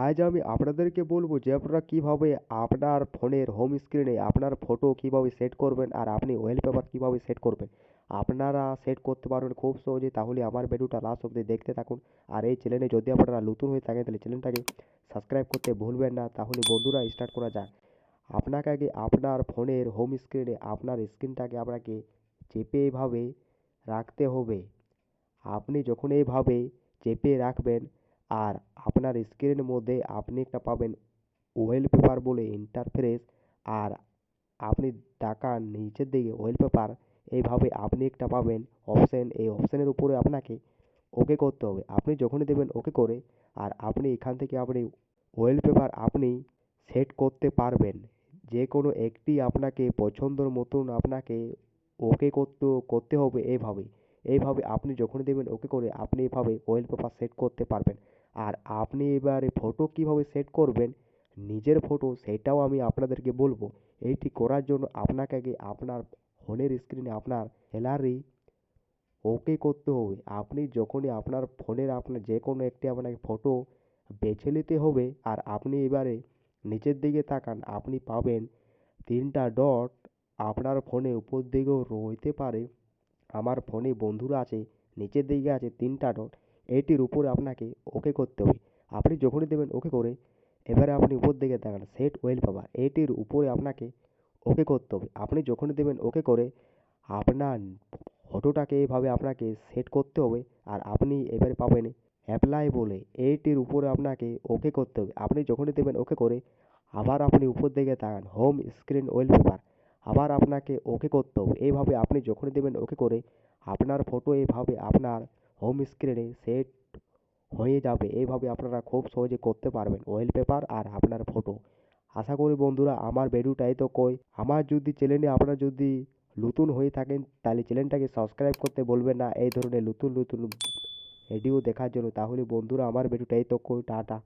আজ আমি আপনাদেরকে বলবো যে আপনারা কিভাবে আপনার ফোনের হোম স্ক্রিনে আপনার ফটো কিভাবে সেট করবেন আর আপনি ওয়ালপেপার কিভাবে সেট করবেন। আপনারা সেট করতে পারবেন খুব সহজে। তাহলে আমার ভিডিওটা লাস্ট অবধি দেখতে থাকুন। আর এই চ্যানেলে যদি আপনারা নতুন হয়ে থাকেন তাহলে চ্যানেলটাকে সাবস্ক্রাইব করতে ভুলবেন না। তাহলে বন্ধুরা স্টার্ট করা যাক। আপনাকে আগে আপনার ফোনের হোম স্ক্রিনে আপনার স্ক্রিনটাকে আপনাকে চেপে এভাবে রাখতে হবে। আপনি যখন এইভাবে চেপে রাখবেন আর আপনার স্ক্রিনের মধ্যে আপনি একটা পাবেন ওয়ালপেপার বলে ইন্টারফেস। আর আপনি তাকান নিচের দিকে ওয়ালপেপার, এইভাবে আপনি একটা পাবেন অপশন। এই অপশনের উপরে আপনাকে ওকে করতে হবে। আপনি যখনই দেবেন ওকে করে আর আপনি এখান থেকে আপনি ওয়ালপেপার আপনি সেট করতে পারবেন। যে কোনো একটি আপনাকে পছন্দর মতন আপনাকে ওকে করতে হবে এইভাবে। এইভাবে আপনি যখনই দেবেন ওকে করে আপনি এভাবে ওয়ালপেপার সেট করতে পারবেন। আর আপনি এবারে ফটো কিভাবে সেট করবেন নিজের ফটো সেটাও আমি আপনাদেরকে বলবো। এইটি করার জন্য আপনাকে আগে আপনার ফোনের স্ক্রিনে আপনার গ্যালারি ওকে করতে হবে। আপনি যখনই আপনার ফোনের আপনার যে কোনো একটি আপনাকে ফটো বেছে নিতে হবে। আর আপনি এবারে নিচের দিকে তাকান, আপনি পাবেন তিনটা ডট। আপনার ফোনে উপর দিকেও রইতে পারে, আমার ফোনে বন্ধুরা আছে নিচের দিকে আছে তিনটা ডট। এইটির উপরে আপনাকে ওকে করতে হবে। আপনি যখনই দেবেন ওকে করে এবারে আপনি উপর দিকে তাকান সেট ওয়ালপেপার, এইটির উপরে আপনাকে ওকে করতে হবে। আপনি যখনই দেবেন ওকে করে আপনার ফটোটাকে এভাবে আপনাকে সেট করতে হবে। আর আপনি এবারে পাবেন অ্যাপ্লাই বলে, এইটির উপরে আপনাকে ওকে করতে হবে। আপনি যখনই দেবেন ওকে করে আবার আপনি উপর দিকে তাকান হোম স্ক্রিন ওয়ালপেপার, আবার আপনাকে ওকে করতে হবে। এইভাবে আপনি যখনই দেবেন ওকে করে আপনার ফটো এইভাবে আপনার হোম স্ক্রিনে সেট হয়ে যাবে। এইভাবে আপনারা খুব সহজে করতে পারবেন ওয়ালপেপার আর আপনার ফটো। আশা করি বন্ধুরা আমার ভিডিওটা এই তো কই। আমার যদি চ্যানেলে আপনারা যদি নতুন হয়ে থাকেন তাহলে চ্যানেলটাকে সাবস্ক্রাইব করতে বলবেন না এই ধরনের নতুন নতুন ভিডিও দেখার জন্য। তাহলে বন্ধুরা আমার ভিডিওটা এই তো কই, টাটা।